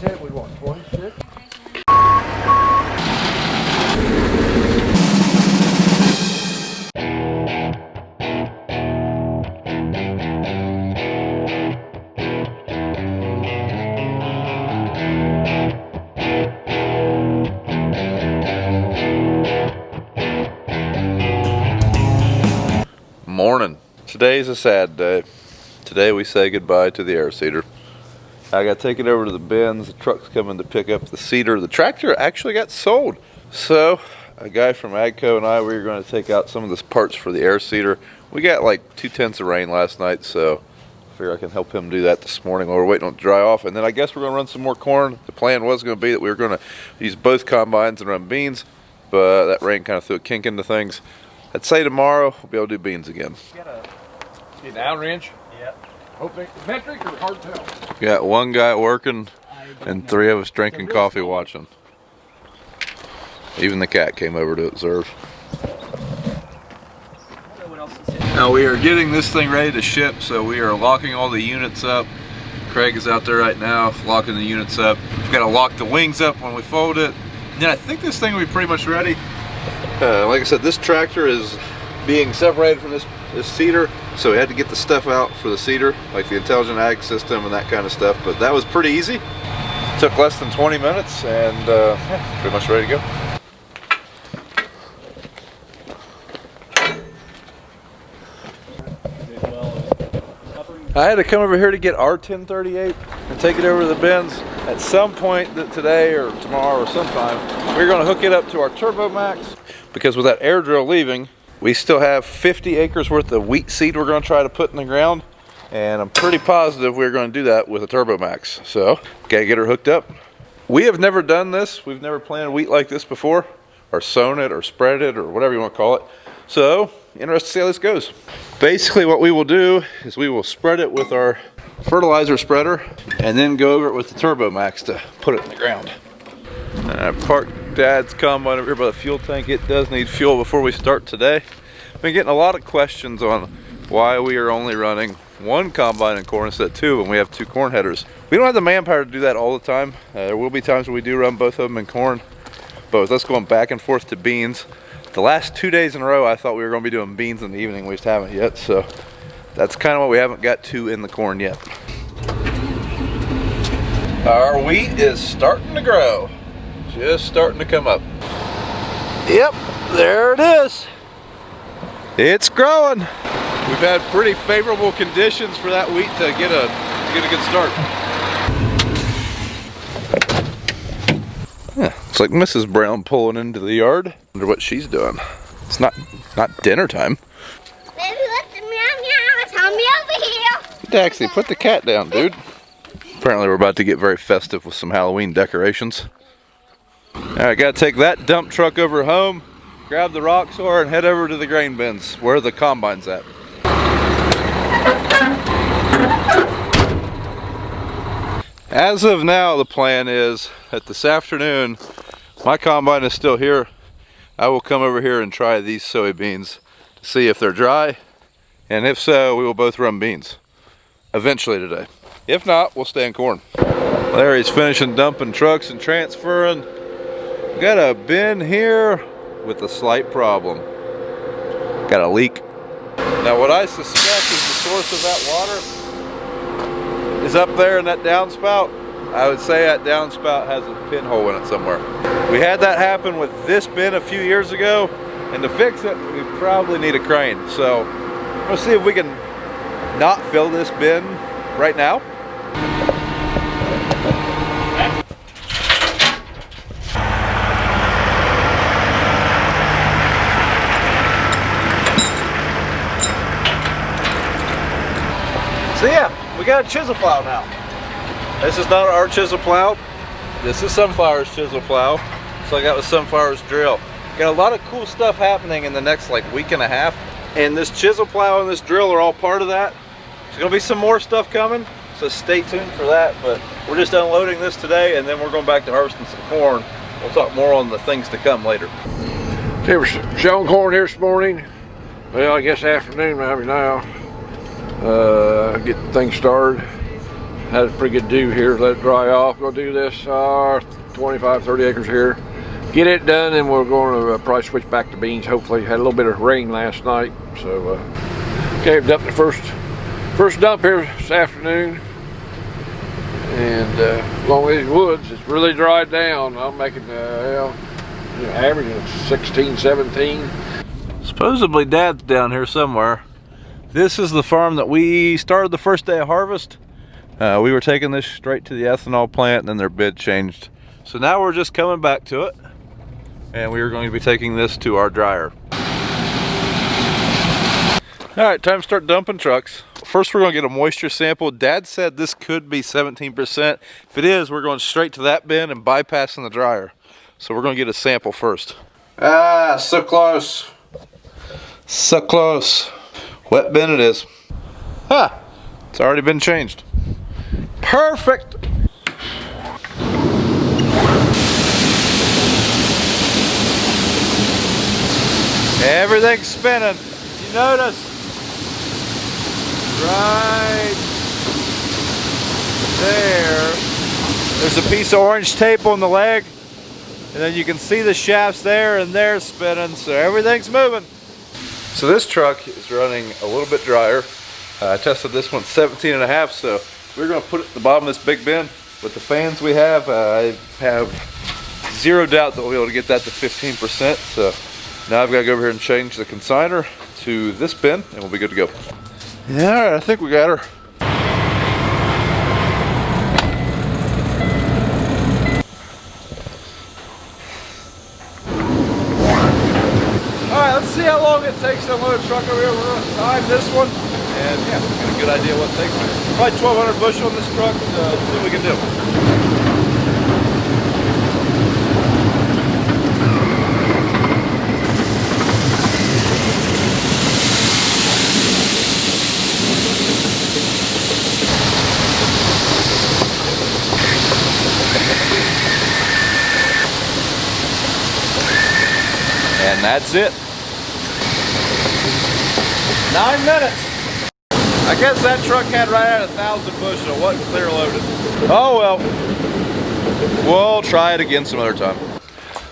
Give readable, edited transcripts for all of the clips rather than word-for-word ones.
We want 26. Morning. Today's a sad day. Today we say goodbye to the air seeder. I got taken over to the bins. The truck's coming to pick up the seeder. The tractor actually got sold. So a guy from Agco and I, we were going to take out some of the parts for the air seeder. We got like 2/10 of rain last night, so I figure I can help him do that this morning while we're waiting on it to dry off. And then I guess we're going to run some more corn. The plan was going to be that we were going to use both combines and run beans, but that rain kind of threw a kink into things. I'd say tomorrow we'll be able to do beans again. You got a down wrench? Yep. Hopefully metric or hard tell? Got one guy working and 3 of us drinking coffee watching. Even the cat came over to observe. Now we are getting this thing ready to ship, so we are locking all the units up. Craig is out there right now locking the units up. We've got to lock the wings up when we fold it. And then I think this thing will be pretty much ready. Like I said, this tractor is being separated from this seeder, so we had to get the stuff out for the seeder, like the intelligent ag system and that kind of stuff, but that was pretty easy. Took less than 20 minutes and pretty much ready to go. I had to come over here to get our 1038 and take it over to the bins. At some point today or tomorrow or sometime, we're going to hook it up to our Turbo Max, because with that air drill leaving, we still have 50 acres worth of wheat seed we're going to try to put in the ground, and I'm pretty positive we're going to do that with a Turbo Max. So, gotta get her hooked up. We have never done this. We've never planted wheat like this before, or sown it, or spread it, or whatever you want to call it. So, interested to see how this goes. Basically what we will do is we will spread it with our fertilizer spreader, and then go over it with the Turbo Max to put it in the ground. And I parked Dad's combine over here by the fuel tank. It does need fuel before we start today. Been getting a lot of questions on why we are only running one combine in corn instead of 2 when we have 2 corn headers. We don't have the manpower to do that all the time. There will be times when we do run both of them in corn, but with us going back and forth to beans, the last 2 days in a row I thought we were going to be doing beans in the evening. We just haven't yet, so that's kind of what we haven't got to in the corn yet. Our wheat is starting to grow. Just starting to come up. Yep, there it is. It's growing. We've had pretty favorable conditions for that wheat to get a good start. Yeah, it's like Mrs. Brown pulling into the yard. Wonder what she's doing. It's not dinner time. Baby, let the meow meow tell me over here. Daxie, put the cat down, dude. Apparently we're about to get very festive with some Halloween decorations. Alright, gotta take that dump truck over home, grab the rock sawer, and head over to the grain bins where the combine's at. As of now, the plan is that this afternoon, my combine is still here. I will come over here and try these soybeans to see if they're dry, and if so, we will both run beans eventually today. If not, we'll stay in corn. Larry's finishing dumping trucks and transferring. Got a bin here with a slight problem. Got a leak. Now what I suspect is the source of that water is up there in that downspout. I would say that downspout has a pinhole in it somewhere. We had that happen with this bin a few years ago, and to fix it, we probably need a crane. So let's see if we can not fill this bin right now. So yeah, we got a chisel plow now. This is not our chisel plow. This is Sunflower's chisel plow. So I got with Sunflower's drill. Got a lot of cool stuff happening in the next like week and a half. And this chisel plow and this drill are all part of that. There's gonna be some more stuff coming, so stay tuned for that. But we're just unloading this today, and then we're going back to harvesting some corn. We'll talk more on the things to come later. Okay, we're showing corn here this morning. Well, I guess afternoon maybe now. Get things started. had a pretty good dew here. Let it dry off. We'll do this 25, 30 acres here. Get it done, and we're going to probably switch back to beans. Hopefully, had a little bit of rain last night, so caved up the first dump here this afternoon. And along these woods, it's really dried down. I'm making averaging 16, 17. Supposedly Dad's down here somewhere. This is the farm that we started the first day of harvest. We were taking this straight to the ethanol plant, and then their bid changed. So now we're just coming back to it, and we are going to be taking this to our dryer. All right, time to start dumping trucks. First, we're going to get a moisture sample. Dad said this could be 17%. If it is, we're going straight to that bin and bypassing the dryer. So we're going to get a sample first. Ah, so close. So close. Wet bin it is. Huh, it's already been changed. Perfect. Everything's spinning. You notice? Right there. There's a piece of orange tape on the leg. And then you can see the shafts there and there spinning. So everything's moving. So this truck is running a little bit drier. I tested this one 17.5, so we're going to put it at the bottom of this big bin. With the fans we have, I have zero doubt that we'll be able to get that to 15%. So now I've got to go over here and change the consigner to this bin, and we'll be good to go. Yeah, all right, I think we got her. Alright, let's see how long it takes to load a truck over here. We're going to time this one, and yeah, we'll get a good idea what it takes. Probably 1,200 bushel on this truck, so let's see what we can do. And that's it. 9 minutes. I guess that truck had right at 1,000 bushel. It wasn't clear loaded. Oh well. We'll try it again some other time.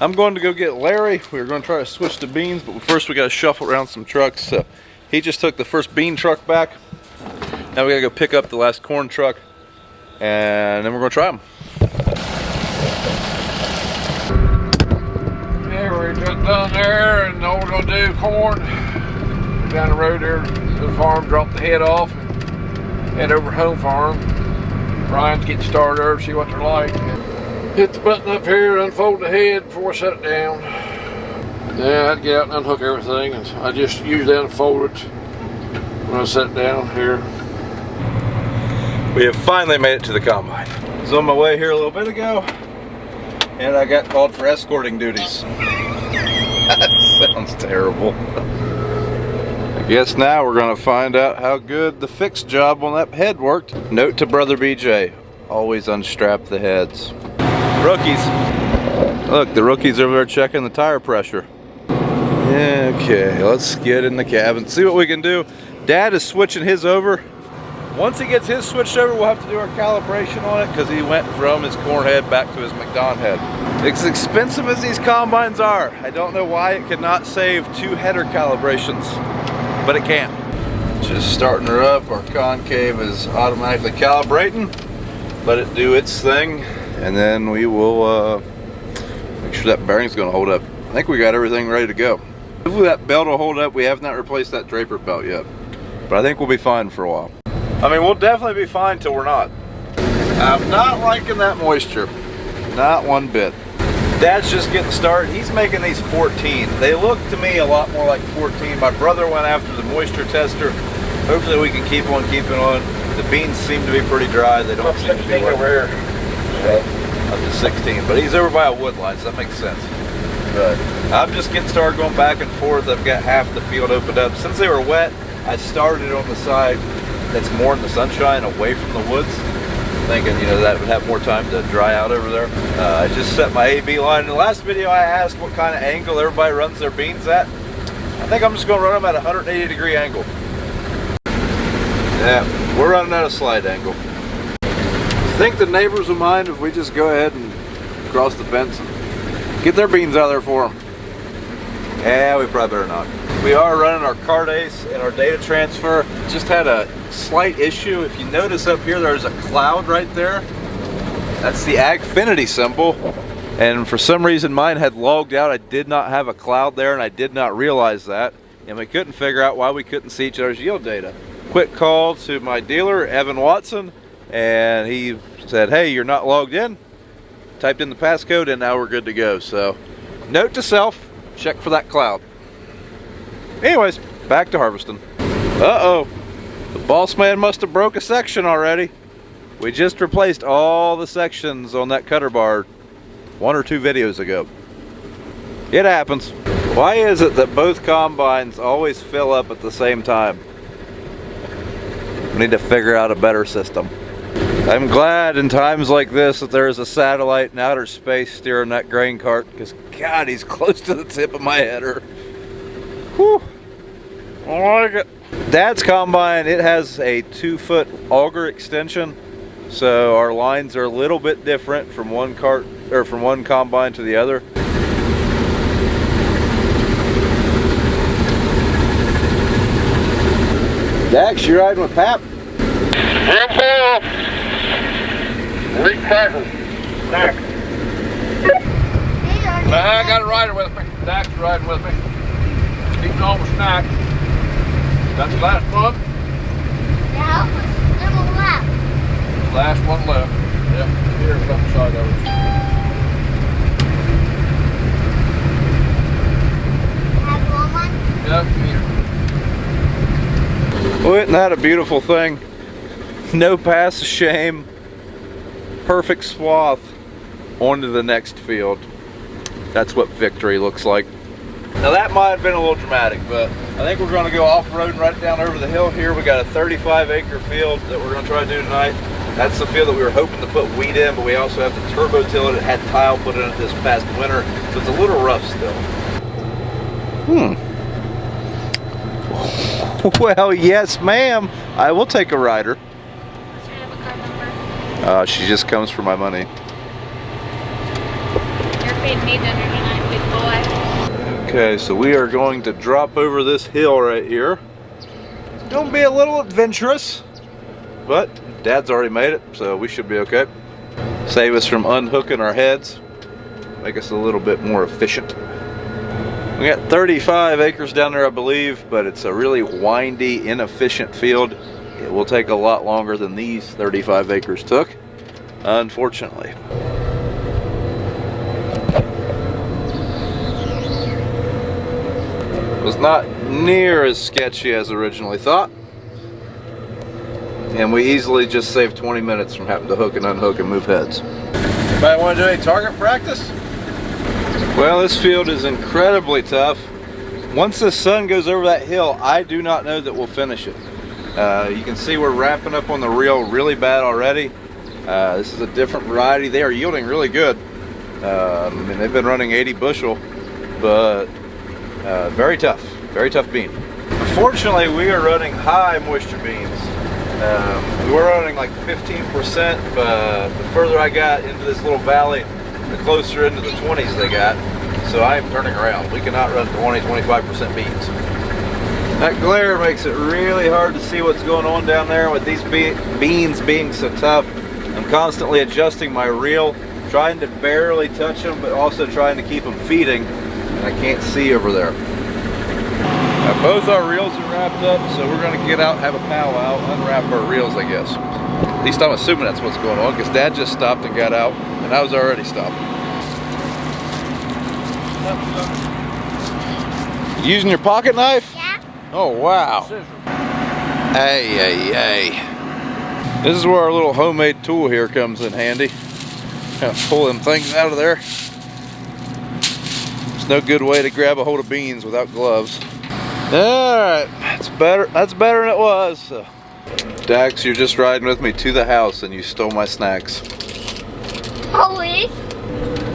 I'm going to go get Larry. We were going to try to switch to beans, but first we got to shuffle around some trucks. So he just took the first bean truck back. Now we got to go pick up the last corn truck, and then we're going to try them. We're just done there, and now we're gonna do corn. Down the road there to the farm, drop the head off, and head over home farm. Brian's getting started there, see what they're like. Hit the button up here, unfold the head before I set it down. Then I had to get out and unhook everything, and I just usually unfold it when I set it down here. We have finally made it to the combine. I was on my way here a little bit ago, and I got called for escorting duties. That sounds terrible. I guess now we're going to find out how good the fix job on that head worked. Note to Brother BJ, always unstrap the heads. Rookies. Look, the rookie's over there checking the tire pressure. Yeah, okay, let's get in the cab and see what we can do. Dad is switching his over. Once he gets his switched over, we'll have to do our calibration on it because he went from his corn head back to his McDon head. As expensive as these combines are, I don't know why it could not save 2 header calibrations, but it can. Just starting her up, our concave is automatically calibrating. Let it do its thing, and then we will make sure that bearing's gonna hold up. I think we got everything ready to go. Hopefully that belt will hold up. We have not replaced that Draper belt yet, but I think we'll be fine for a while. I mean, we'll definitely be fine till we're not. I'm not liking that moisture. Not one bit. Dad's just getting started. He's making these 14. They look to me a lot more like 14. My brother went after the moisture tester. Hopefully we can keep on keeping on. The beans seem to be pretty dry. They don't seem to be over here. Up to 16, but he's over by a wood line, so that makes sense. But I'm just getting started going back and forth. I've got half the field opened up. Since they were wet, I started on the side that's more in the sunshine, away from the woods, thinking, you know, that would have more time to dry out over there. I just set my AB line. In the last video I asked what kind of angle everybody runs their beans at. I think I'm just going to run them at a 180-degree angle. Yeah, we're running at a slight angle. Think the neighbors will mind if we just go ahead and cross the fence and get their beans out of there for them? Yeah, we probably better not. We are running our card ace and our data transfer. Just had a slight issue. If you notice up here, there's a cloud right there. That's the Agfinity symbol. And for some reason mine had logged out. I did not have a cloud there and I did not realize that. And we couldn't figure out why we couldn't see each other's yield data. Quick call to my dealer, Evan Watson, and he said, hey, you're not logged in. Typed in the passcode and now we're good to go. So note to self, check for that cloud. Anyways, back to harvesting. Uh-oh, the boss man must have broke a section already. We just replaced all the sections on that cutter bar 1 or 2 videos ago. It happens. Why is it that both combines always fill up at the same time? We need to figure out a better system. I'm glad in times like this that there is a satellite in outer space steering that grain cart, because God, he's close to the tip of my header. Whew. I like it. Dad's combine, it has a 2-foot auger extension, so our lines are a little bit different from one cart or from one combine to the other. Dax, you riding with Pap? I got a rider with me. Dax is riding with me. Keeping on with snack. That's the last one. Yeah, there's one left. Last one left. Yep, here's the other side of it. Have one one? Yep, here. Well, isn't that a beautiful thing? No pass of shame. Perfect swath onto the next field. That's what victory looks like. Now that might have been a little dramatic, but I think we're going to go off-road and right down over the hill here. We got a 35-acre field that we're going to try to do tonight. That's the field that we were hoping to put wheat in, but we also have to turbo till it. It had tile put in it this past winter, so it's a little rough still. Well, yes, ma'am. I will take a rider. What's your debit card number? She just comes for my money. You're feeding me dinner tonight, big boy. Okay, so we are going to drop over this hill right here. It's going to be a little adventurous, but Dad's already made it, so we should be okay. Save us from unhooking our heads. Make us a little bit more efficient. We got 35 acres down there, I believe, but it's a really windy, inefficient field. It will take a lot longer than these 35 acres took, unfortunately. It was not near as sketchy as originally thought. And we easily just saved 20 minutes from having to hook and unhook and move heads. Anybody want to do any target practice? Well, this field is incredibly tough. Once the sun goes over that hill, I do not know that we'll finish it. You can see we're wrapping up on the reel really bad already. This is a different variety. They are yielding really good. I mean, they've been running 80 bushel, but very tough bean. Unfortunately, we are running high moisture beans. We were running like 15%, but the further I got into this little valley, the closer into the 20s they got. So I am turning around. We cannot run 20-25% beans. That glare makes it really hard to see what's going on down there with these beans being so tough. I'm constantly adjusting my reel, trying to barely touch them, but also trying to keep them feeding, and I can't see over there. Now, both our reels are wrapped up, so we're going to get out and have a powwow, unwrap our reels, I guess. At least I'm assuming that's what's going on, because Dad just stopped and got out, and I was already stopped. Using your pocket knife? Yeah. Oh, wow. Hey. This is where our little homemade tool here comes in handy. Kind of pull them things out of there. There's no good way to grab a hold of beans without gloves. Alright, that's better than it was. So. Dax, you're just riding with me to the house and you stole my snacks. Holy.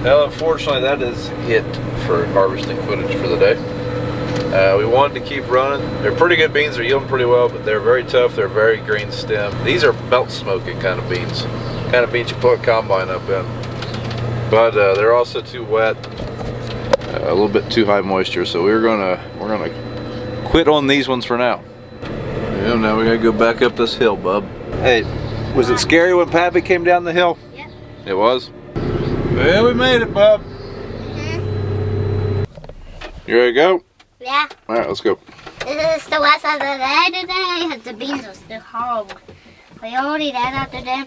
Well, unfortunately, that is it for harvesting footage for the day. We wanted to keep running. They're pretty good beans. They're yielding pretty well, but they're very tough. They're very green stem. These are belt smoking kind of beans. kind of beans you put a combine up in. But they're also too wet, a little bit too high moisture. So we're gonna quit on these ones for now. Yeah, now we gotta go back up this hill, bub. Hey, was it scary when Pappy came down the hill? Yep. It was? Well, we made it, bub. You ready to go? Yeah. All right, let's go. This is the last of the day today because the beans are still hard. We already did after them.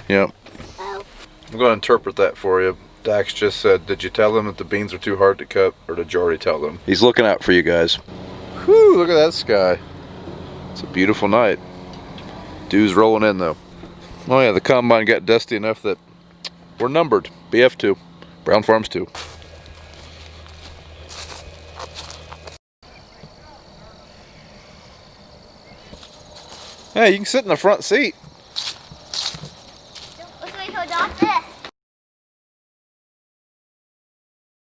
Yep. Oh. I'm going to interpret that for you. Dax just said, did you tell them that the beans are too hard to cut, or did you already tell them? He's looking out for you guys. Whew, look at that sky. It's a beautiful night. Dew's rolling in though. Oh yeah, the combine got dusty enough that we're numbered. BF2. Brown Farms 2. Hey, you can sit in the front seat.